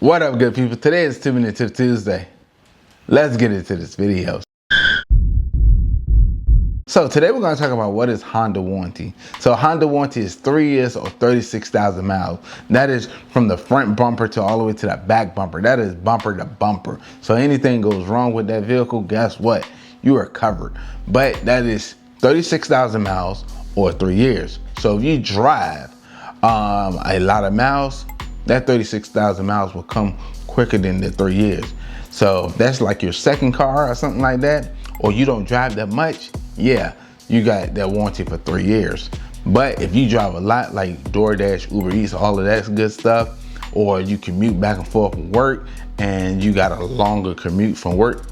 What up, good people? Today is 2-Minute Tip Tuesday. Let's get into this video. So today we're going to talk about what is Honda warranty. So Honda warranty is 3 years or 36,000 miles. That is from the front bumper to all the way to the back bumper. That is bumper to bumper. So anything goes wrong with that vehicle, guess what? You are covered. But that is 36,000 miles or 3 years. So if you drive a lot of miles, that 36,000 miles will come quicker than the 3 years. So if that's like your second car or something like that, or you don't drive that much, yeah, you got that warranty for 3 years. But if you drive a lot, like DoorDash, Uber Eats, all of that good stuff, or you commute back and forth from work and you got a longer commute from work,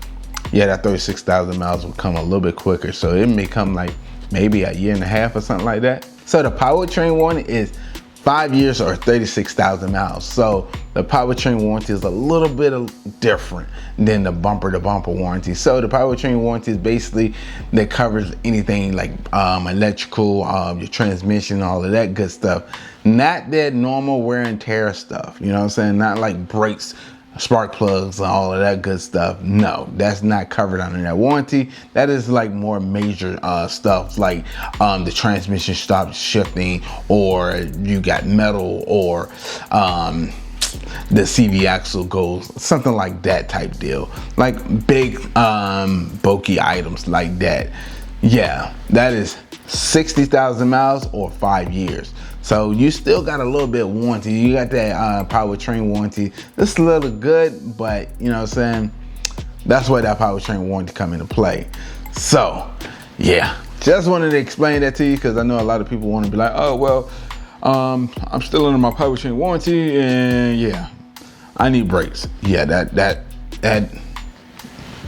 yeah, that 36,000 miles will come a little bit quicker. So it may come like maybe a year and a half or something like that. So the Powertrain warranty is 5 years or 36,000 miles. So the Powertrain warranty is a little bit different than the bumper to bumper warranty. So the Powertrain warranty is basically that covers anything like electrical, your transmission, all of that good stuff. Not that normal wear and tear stuff. You know what I'm saying? Not like brakes, spark plugs, and all of that good stuff. No, that's not covered under that warranty. That is like more major stuff, like the transmission stops shifting, or you got metal, or the CV axle goes, something like that type deal. Like big bulky items like that. Yeah, that is 60,000 miles or 5 years. So you still got a little bit of warranty. You got that Powertrain warranty. It's a little good, but you know what I'm saying? That's where that Powertrain warranty come into play. So yeah, just wanted to explain that to you because I know a lot of people want to be like, oh, well, I'm still under my Powertrain warranty and yeah, I need brakes. Yeah, that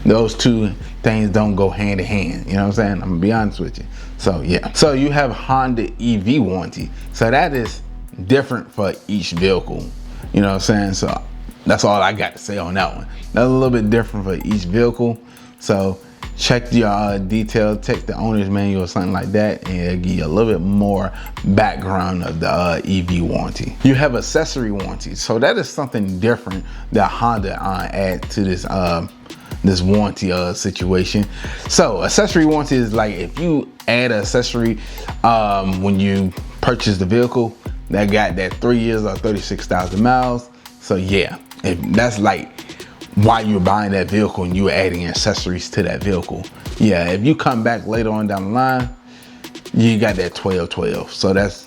those two things don't go hand in hand. You know what I'm saying? I'm gonna be honest with you. So yeah. So you have Honda EV warranty. So that is different for each vehicle. You know what I'm saying? So that's all I got to say on that one. That's a little bit different for each vehicle. So check your detail, check the owner's manual or something like that, and it'll give you a little bit more background of the EV warranty. You have accessory warranty. So that is something different that Honda add to this warranty situation. So accessory warranty is like if you add an accessory when you purchase the vehicle that got that 3 years or 36,000 miles. So yeah, if that's like why you're buying that vehicle and you're adding accessories to that vehicle. Yeah, if you come back later on down the line, you got that 12-12. So that's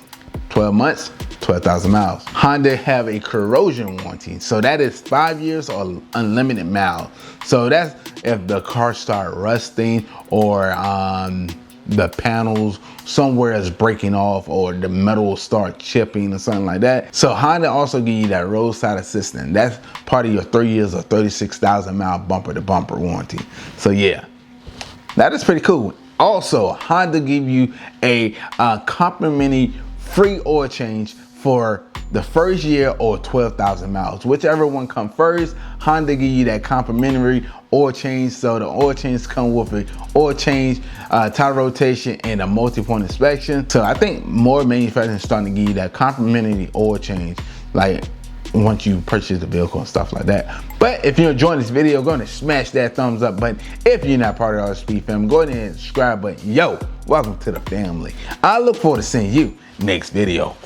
12 months, 12,000 miles. Honda have a corrosion warranty. So that is 5 years or unlimited miles. So that's if the car start rusting, or the panels somewhere is breaking off, or the metal will start chipping or something like that. So Honda also give you that roadside assistance. That's part of your 3 years or 36,000 mile bumper to bumper warranty. So yeah, that is pretty cool. Also, Honda give you a complimentary free oil change for the first year or 12,000 miles. Whichever one come first, Honda give you that complimentary oil change. So the oil change come with an oil change, tire rotation, and a multi-point inspection. So I think more manufacturers starting to give you that complimentary oil change, like once you purchase the vehicle and stuff like that. But if you're enjoying this video, go ahead and smash that thumbs up button. If you're not part of the Artofspeedd family, go ahead and subscribe button. Yo, welcome to the family. I look forward to seeing you next video.